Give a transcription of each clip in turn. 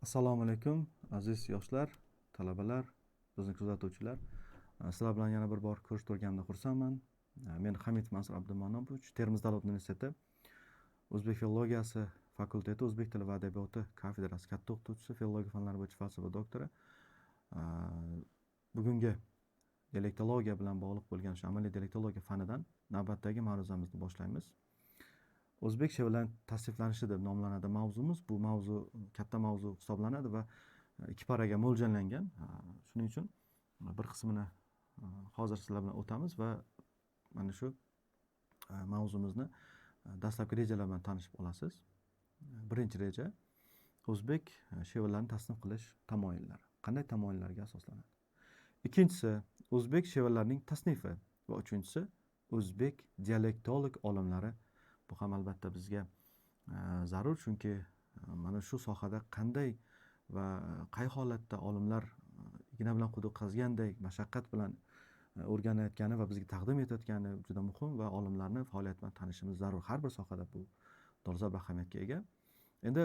Assalomu alaykum, aziz yoshlar, talabalar, bizni kuzatuvchilar. Sizlar bilan yana bir bor ko'rishib turganimdan xursandman. Men Hamid Mansur Abdumanovich, Termiz davlat universiteti o'zbek filologiyasi fakulteti, o'zbek tili va adabiyoti kafedrasi katta o'qituvchisi, filologiya fanlari bo'yicha falsafa doktori. Bugungi dialektologiya bilan bog'liq bo'lgan shu amaliy dialektologiya fanidan navbatdagi ma'ruzamizni boshlaymiz. O'zbek she'rlarining tasniflanishi deb nomlanadi mavzumiz. Bu mavzu katta mavzu hisoblanadi va ikki paraga mo'ljallangan. Shuning uchun bir qismini hozir sizlar bilan o'tamiz va mana shu mavzumizni dastlabki rejalar bilan tanishib olasiz. Birinchi reja o'zbek she'rlarini tasnif qilish tamoyillari. Qanday tamoyillarga asoslanadi? Ikkinchisi o'zbek she'rlarining tasnifi va uchinchisi o'zbek dialektolog olimlari. Bu ham albatta bizga zarur, chunki mana shu sohada qanday va qay holatda olimlar igna bilan quduq qazgandek mashaqqat bilan o'rganayotgani va bizga taqdim etayotgani juda muhim va olimlarni faoliyati bilan tanishimiz zarur. Har bir sohada bu dolzarb ahamiyatga ega. Endi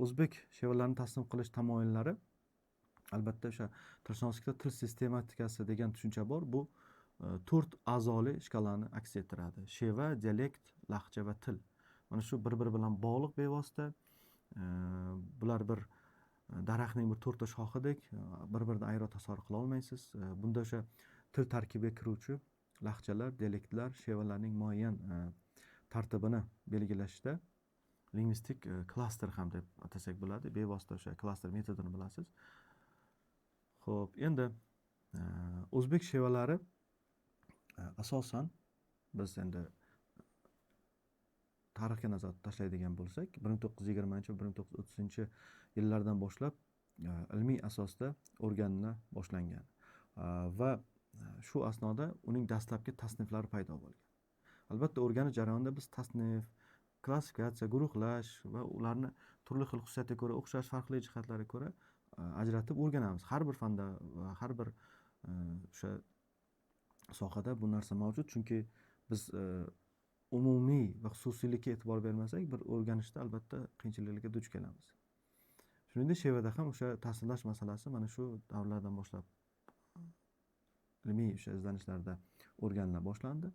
o'zbek she'rlarini tasnif qilish tamoyillari, albatta o'sha tilshunoslikda til sistematikasi degan tushuncha bor. Bu 4 a'zoli shkalani aks ettiradi. Sheva, dialekt, lahja va til. Mana shu bir-biri bilan bog'liq bevosita. Bular bir daraxtning bir 4 ta shoxidek, bir-biridan ayro tasavvur qila olmaysiz. Bunda o'sha til tarkibiga kiruvchi lahjalar, dialektlar, shevalarning muayyan tartibini belgilashda lingvistik klaster ham deb atasak bo'ladi. Bevosita o'sha klaster metodini bilasiz. Xo'p, endi o'zbek shevalari asosan biz endi tarixga nazar tashlaydigan bo'lsak 1920-1930 yillardan boshlab ilmiy asosda o'rganila boshlangan va shu asnoda uning dastlabki tasniflari paydo bo'lgan. Albatta o'rganish jarayonida biz tasnif, klassifikatsiya, guruhlash va ularni turli xil xususiyatiga ko'ra, o'xshash farqli jihatlariga ko'ra ajratib o'rganamiz. Har bir fanda va har bir o'sha sohada bu narsa mavjud, chunki biz umumiy va xususiylikka e'tibor bermasak, bir o'rganishda albatta qiyinchiliklarga duch kelamiz. Shuningdek, shevada ham o'sha tasniflash masalasi mana shu davrlardan boshlab ilmiy o'sha izlanishlarda o'rganila boshlandi.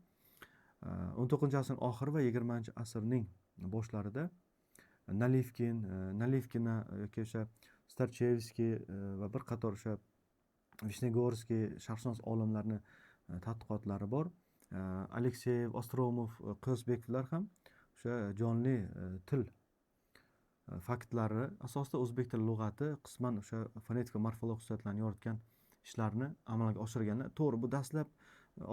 19-asrning oxiri va 20-asrning boshlarida Nalivkina yoki o'sha Starchevskiy va bir qator o'sha Vishnegorskiy sharqshunos olimlarning tadqiqotlari bor. Alekseyev, Ostromov, Qiyosbekovlar ham o'sha jonli til faktlari asosida o'zbek tili lug'ati qisman o'sha fonetik va morfologik xususiyatlarni yoritgan ishlarni amalga oshirganlar. To'g'ri, bu dastlab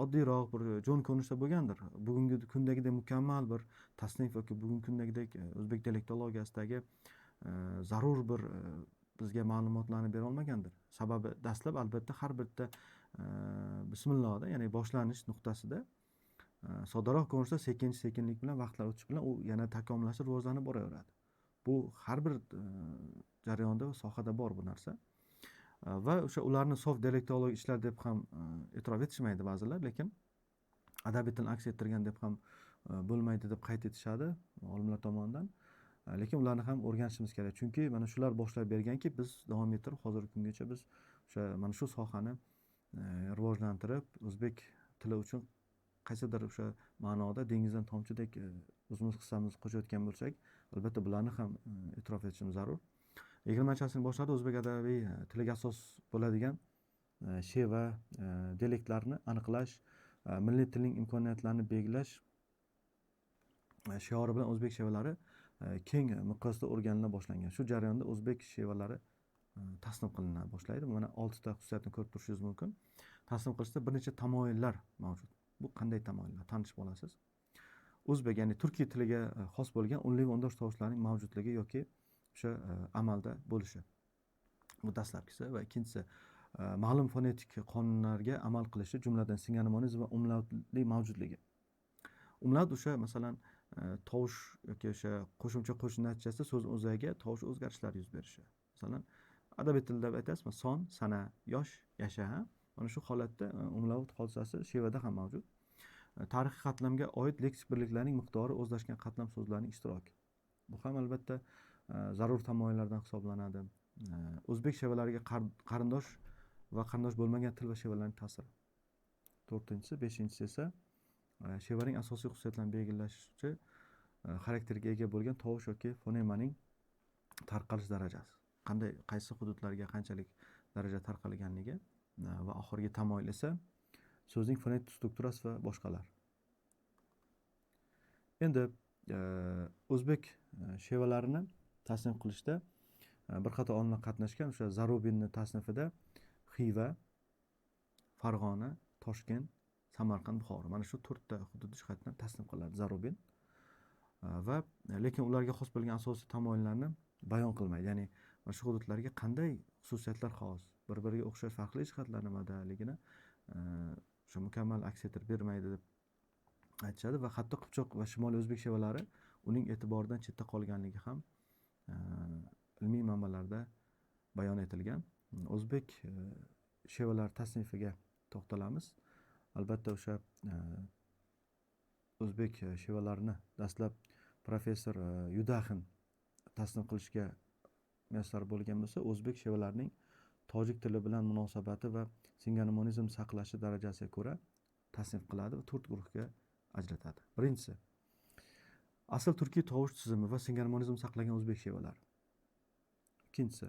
oddiyroq bir jo'n ko'rinishda bo'lgandir. Bugungi kundagidek mukammal bir tasnif yoki bugungi kundagidek o'zbek dialektologiyasidagi zarur bir bizga ma'lumotlarni bera olmagandir. Sababi dastlab albatta har bitta bismillohda, ya'ni boshlanish nuqtasida soddaroq ko'rinishda sekinlik bilan vaqtlar o'tishi bilan u yana takomillashib rivojlanib boraveradi. Bu har bir jarayonda va sohada bor bu narsa. Va o'sha ularni sof dialektologik ishlar deb ham e'tirof etishmaydi ba'zilar, lekin adabiy tilni aks ettirgan deb ham bo'lmaydi deb qayd etishadi olimlar tomonidan. Lekin ularni ham o'rganishimiz kerak, chunki mana shular boshlab berganki, biz davom ettirib hozirgi kungacha biz o'sha mana shu sohani rivojlantirib, o'zbek tili uchun qaysidir o'sha ma'noda dengizdan tomchidek o'zimiz hissamizni qo'shayotgan bo'lsak, albatta bularni ham e'tirof etishimiz zarur. 20-asrning boshlarida o'zbek adabiy tiliga asos bo'ladigan sheva, dialektlarni aniqlash, milliy tilning imkoniyatlarini belgilash shiori bilan o'zbek shevalari keng miqyosda o'rganila boshlangan. Shu jarayonda o'zbek shevalari tasnif qilina boshlaydi. Mana 6 ta xususiyatni ko'rib turishingiz mumkin. Tasnif qilishda bir necha tamoyillar mavjud. Bu qanday tamoyillar? Tanishib olasiz. O'zbek, ya'ni turkiy tiliga xos bo'lgan unli va undosh tovushlarning mavjudligi yoki o'sha amalda bo'lishi. Bu dastlabkisi va ikkinchisi ma'lum fonetik qonunlarga amal qilishi, jumladan singanmonizm va umlautli mavjudligi. Umlaut o'sha masalan tovush yoki o'sha qo'shimcha qo'shish natijasida so'z o'zagiga tovush o'zgarishlari yuz berishi. Masalan, adabiy tilda aytasizmi, son, sana, yosh, yasha. Mana shu holatda umlaut hodisasi shevada ham mavjud. Tarixiy qatlamga oid leksik birliklarning miqdori o'zlashgan qatlam so'zlarning ishtiroki. Bu ham albatta zarur tamoyillardan hisoblanadi. O'zbek shevalariga qarindosh va qarindosh bo'lmagan til va shevalarning ta'siri. 4-si, 5-si esa shevaning asosiy xususiyatlarini belgilashuvchi xarakterga ega bo'lgan tovush yoki fonemaning tarqalish darajasi. Qaysi hududlarga qanchalik daraja tarqalganligi va oxirgi tamoyil esa so'zning fonetik strukturasi va boshqalar. Endi o'zbek shevalarini tasnif qilishda bir qator olimlar qatnashgan. O'sha Zarubinni tasnifida Xiva, Farg'ona, Toshkent, Samarqand, Buxoro. Mana shu 4 ta hudud jihatdan tasnif qiladi Zarubin. Va lekin ularga xos bo'lgan asosiy tamoyillarni bayon qilmaydi. Ya'ni mana shu hududlarga qanday xususiyatlar xos, bir-biriga o'xshash farqli jihatlar nimadaligini o'sha mukammal aks ettirib bermaydi deb aytishadi va hatto Qipchoq va Shimoliy o'zbek shevalari uning e'tiboridan chetda qolganligi ham ilmiy manbalarda bayon etilgan. O'zbek shevalar tasnifiga to'xtalamiz. Albatta o'sha o'zbek shevalarini dastlab professor Yudaxin tasnif qilishga muyassar bo'lgan bo'lsa, o'zbek shevalarining tojik tili bilan munosabati va singarmonizm saqlashi darajasiga ko'ra tasnif qiladi va 4 guruhga ajratadi. Birinchisi, asl turkiy tovush tizimi va singarmonizm saqlagan o'zbek shevalari. Ikkinchisi,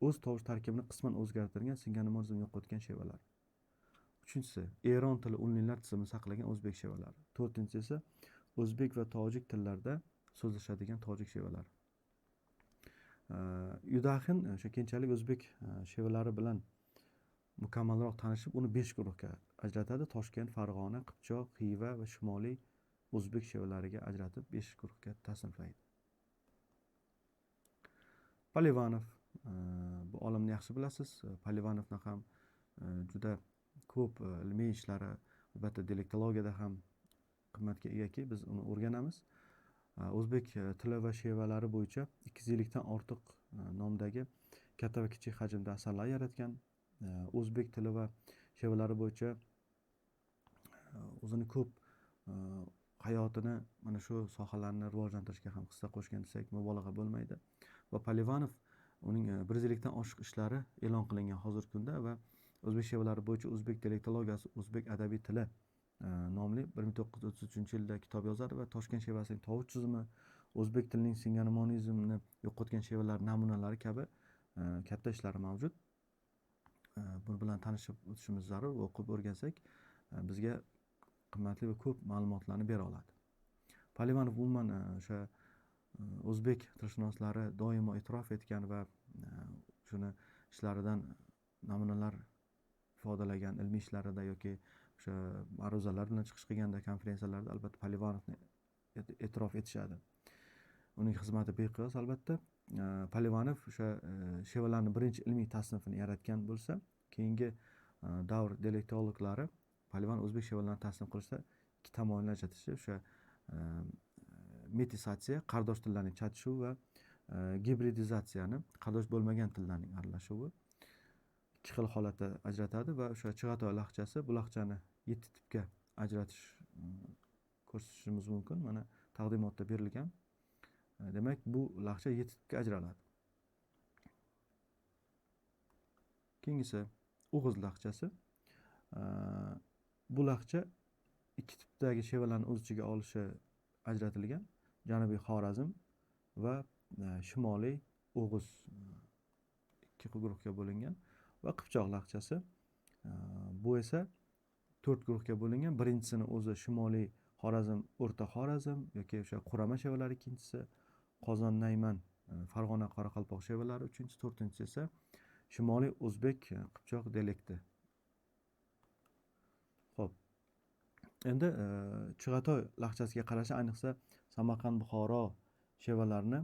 o'z tovush tarkibini qisman o'zgartirgan, singarmonizm yo'qotgan shevalar. Uchinchisi, Eron tili unlilar tizimini saqlagan o'zbek shevalari. 4-si esa o'zbek va tojik tillarida so'zlashadigan tojik shevalari. Yudaxin o'sha keyinchalik o'zbek shevalari bilan mukammalroq tanishib, uni 5 guruhga ajratadi. Toshkent, Farg'ona, Qipchoq, Xiva va Shimoliy o'zbek shevalariga ajratib 5 guruhga tasniflaydi. Polivanov, bu olimni yaxshi bilasiz. Polivanovning ham juda ko'p ilmiy ishlari, albatta dialektologiyada ham qimmatga egaki, biz uni o'rganamiz. O'zbek tili va shevalari bo'yicha 200 dan ortiq nomdagi katta va kichik hajmda asarlar yaratgan. O'zbek tili va shevalari bo'yicha o'zini ko'p hayotini mana shu sohalarni rivojlantirishga ham hissa qo'shgan desak mubolag'a bo'lmaydi. Va Polivanov uning 100 dan oshiq ishlari e'lon qilingan hozirgi kunda va o'zbek shevalari bo'yicha o'zbek dialektologiyasi, o'zbek adabiy tili nomli 1933-yilda kitob yozadi va Toshkent shevasining tovush tizimi, o'zbek tilining singarmonizmni yo'qotgan shevalar namunalari kabi katta ishlari mavjud. Buni bilan tanishib o'tishimiz zarur. O'qib o'rgansak bizga qimmatli va ko'p ma'lumotlarni bera oladi. Polivanov umuman o'sha o'zbek tilshunoslari doimo e'tirof etgan va shuni ishlaridan namunalar ifodalagan ilmiy ishlarida yoki o'sha ma'ruzalar bilan chiqish qilganda konferensiyalarda albatta Polivanovni e'tirof etishadi. Uning xizmati beqiyos albatta. Polivanov o'sha shevalarning birinchi ilmiy tasnifini yaratgan bo'lsa, keyingi davr dialektologlari Polivanov o'zbek shevalarini tasnif qilishda ikki tamoyilni ajratishi, o'sha metisatsiya, qardosh tillarning chatishuvi va gibridizatsiyani, qardosh bo'lmagan tillarning aralashuvi ikki xil holatda ajratadi va o'sha Chig'atoy laqchasi, bu laqchani 7 tipga ajratish ko'rsatishimiz mumkin. Mana taqdimotda berilgan. Demak, bu laqcha 7 tipga ajraladi. Keyingisi O'g'iz laqchasi. Bu laqcha ikki tipdagi shevalarni o'z ichiga olishi ajratilgan. Janubiy Xorazm va Shimoliy O'g'iz ikki guruhga bo'lingan va Qipchoq laqchasi. Bu esa 4 guruhga bo'lingan. Birinchisini o'zi Shimoliy Xorazm, O'rta Xorazm yoki o'sha Qurama shevalari, ikkinchisi Qozon, Nayman, Farg'ona, Qoraqalpoq shevalari, uchinchisi, 4-chi esa Shimoliy O'zbek Qipchoq dialekti. Xo'p. Endi Chig'atoy laqchasiga qarasha, ayniqsa Samarqand, Buxoro shevalarini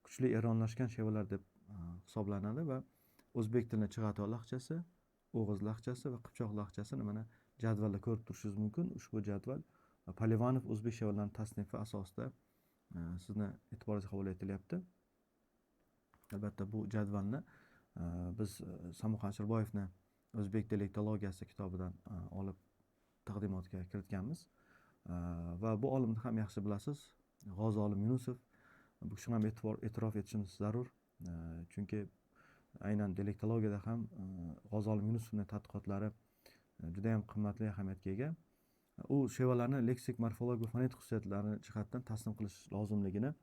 kuchli eronlashgan shevalar deb hisoblanadi va o'zbek tilini Chig'atoy laqchasi, O'g'iz laqchasi va Qipchoq laqchasini mana jadvalda ko'rib turishingiz mumkin. Ushbu jadval Polivanov o'zbek shevalarining tasnifi asosida sizni e'tiboringizga havola etilyapti. Albatta bu jadvalni biz Samuxan Shirboyevni O'zbek dialektologiyasi kitobidan olib taqdimotga kiritganmiz. Va bu olimni ham yaxshi bilasiz, G'ozi olim Yunusov. Bu kishini ham e'tirof etishimiz zarur. Chunki aynan dialektologiyada ham G'ozolim Yunusovning tadqiqotlari juda ham qimmatli ahamiyatga ega. U shevalarni leksik, morfologik va fonetik xususiyatlari jihatdan tasnif qilish lozimligini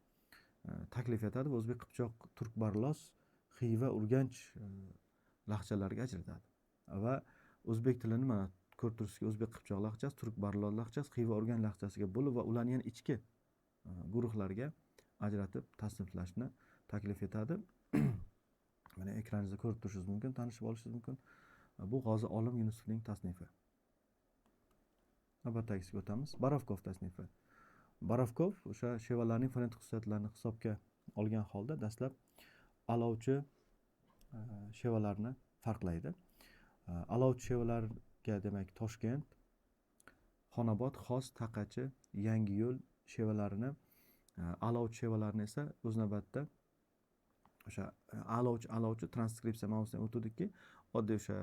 taklif etadi va o'zbek, qipchoq, turk, barlos, Xiva, Urganch lahjalariga ajratadi. Va o'zbek tilini mana ko'rib turibsizki, o'zbek, qipchoq lahjasi, turk, barlos lahjasi, Xiva, Urganch lahjasiga bo'lib va ularni yana ichki guruhlarga ajratib tasniflashni taklif etadi. Mana ekraningizda ko'rib turishingiz mumkin, tanishib olishingiz mumkin. Bu G'ozolim Yunusovning tasnifi. Navbatdagisiga o'tamiz. Borovkov tasnifi. Borovkov o'sha shevalarning fonetik xususiyatlarini hisobga olgan holda dastlab alovchi shevalarni farqlaydi. Alovchi shevalarga demak Toshkent, Xonobod, Xos, Taqachi, Yangiyo'l shevalarini, alovchi shevalarini esa o'z navbatida o'sha alovchi transkripsiya mavzusidan o'tdikki, oddiy o'sha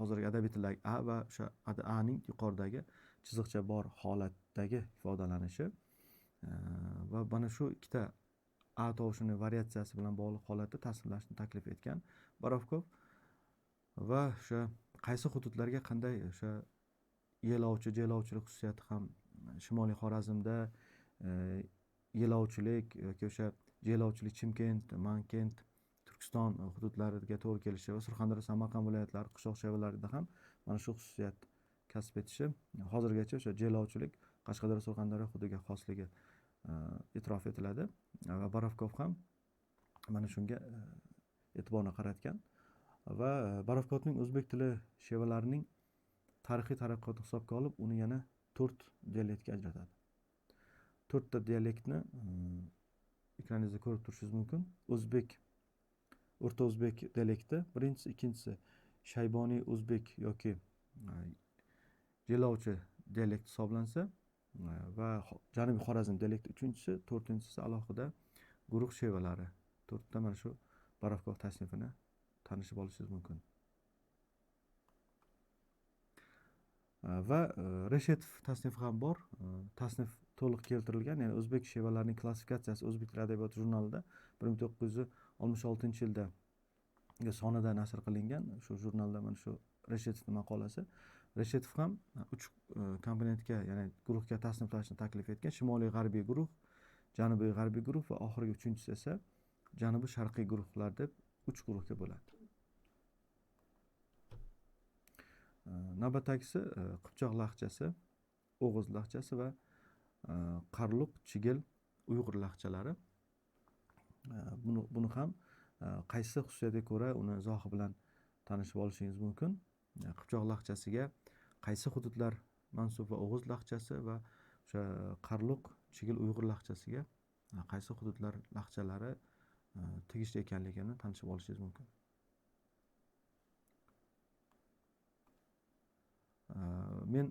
hozirgi adabiy tildagi a va o'sha aning yuqoridagi chiziqcha bor holatdagi ifodalanishi va mana shu ikkita a tovushining variatsiyasi bilan bog'liq holatda tasvirlashni taklif etgan Borovkov va o'sha qaysi hududlarga qanday o'sha yelovchilik xususiyati ham Shimoliy Xorazmda yelovchilik yoki o'sha yelovchilik Chimkent, Mankent, Turkiston hududlariga to'g'ri kelishi va Surxondaryo, Samarqand viloyatlari qishloq shevalarida ham mana shu xususiyat kasb etishi hozirgacha o'sha jelovchilik Qashqadaryo, Surxondaryo hududiga xosligi e'tirof etiladi va Borovkov ham mana shunga e'tiborni qaratgan va Borovkovning o'zbek tili shevalarining tarixiy taraqqiyotini hisobga olib, uni yana 4 dialektga ajratadi. 4 ta dialektni ekraningizda ko'rib turishingiz mumkin. O'zbek, o'rta o'zbek dialekti birinchisi, ikkinchisi shayboniy o'zbek yoki jelovchi dialekt hisoblansa va janubiy Xorazm dialekti uchinchisi, to'rtinchisi alohida guruh shevalari. 4 ta mana shu Borovkov tasnifini tanishib olishingiz mumkin. Va Reshetov tasnifi ham bor. Tasnif to'liq keltirilgan, ya'ni o'zbek shevalarining klassifikatsiyasi o'zbek tili adabiyoti jurnalida 1966-yilda sonida nashr qilingan. Shu jurnalda mana shu Reshetovning maqolasi. Reshetov ham 3 komponentga, ya'ni guruhga tasniflashni taklif etgan. Shimoliy g'arbiy guruh, janubiy g'arbiy guruh va oxirgi uchinchisi esa janubiy sharqiy guruhlar deb 3 guruhga bo'ladi. Navbatdagisi Qipchoq lahjasi, O'g'iz lahjasi va Qarluq, Chigil, Uyg'ur lahjalari. Buni ham qaysi xususiyatiga ko'ra uni izohi bilan tanishib olishingiz mumkin. Qipchoq lahjasiga qaysi hududlar mansub va O'g'iz lahjasi va o'sha Qarluq, Chigil, Uyg'ur lahjasiga qaysi hududlar lahjalari tegishli ekanligini tanishib olishingiz mumkin. Men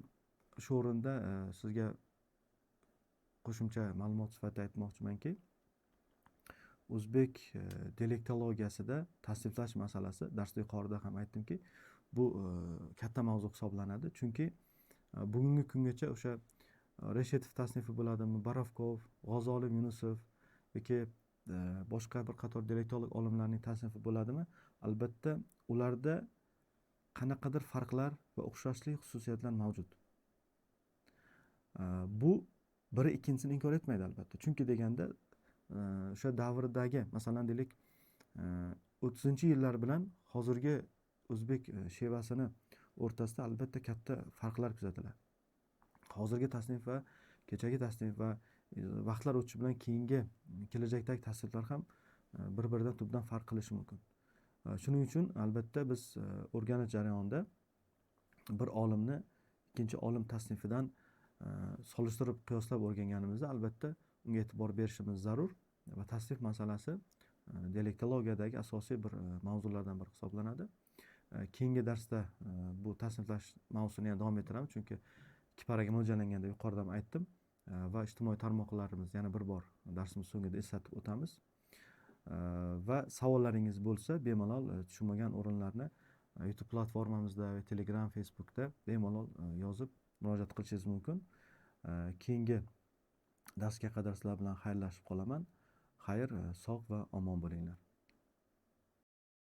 shu o'rinda sizga qo'shimcha ma'lumot sifatida aytmoqchimanki, o'zbek dialektologiyasida tasniflash masalasi, darsda yuqorida ham aytdimki, bu katta mavzu hisoblanadi. Chunki bugungi kungacha o'sha Reshetov tasnifi bo'ladimi, Borovkov, G'ozolim Yunusov yoki boshqa bir qator dialektolog olimlarning tasnifi bo'ladimi, albatta ularda qanaqadir farqlar va o'xshashlik xususiyatlar mavjud. Bu biri ikkinchisini inkor etmaydi albatta. Chunki deganda o'sha davrdagi, masalan deylik, 30-yillar bilan hozirgi o'zbek shevasini o'rtasida albatta katta farqlar kuzatiladi. Hozirgi tasnif va kechagi tasnif va vaqtlar o'tishi bilan keyingi kelajakdagi tasniflar ham bir-biridan tubdan farq qilishi mumkin. Shuning uchun albatta biz o'rganish jarayonida bir olimni ikkinchi olim tasnifidan solishtirib qiyoslab o'rganganimizda albatta unga e'tibor berishimiz zarur va tasnif masalasi dialektologiyadagi asosiy bir mavzulardan biri hisoblanadi. Keyingi darsda bu tasniflash mavzusini yana davom ettiramiz, chunki 2 paraga mo'ljallanganda yuqorida ham aytdim va ijtimoiy tarmoqlarimiz yana bir bor darsimiz so'ngida eslatib o'tamiz. Va savollaringiz bo'lsa bemalol tushunmagan o'rinlarni YouTube platformamizda va Telegram, Facebookda bemalol yozib murojaat qilishingiz mumkin. Keyingi darsga qadar sizlar bilan xayrlashib qolaman. Xayr, sog' va omon bo'linglar.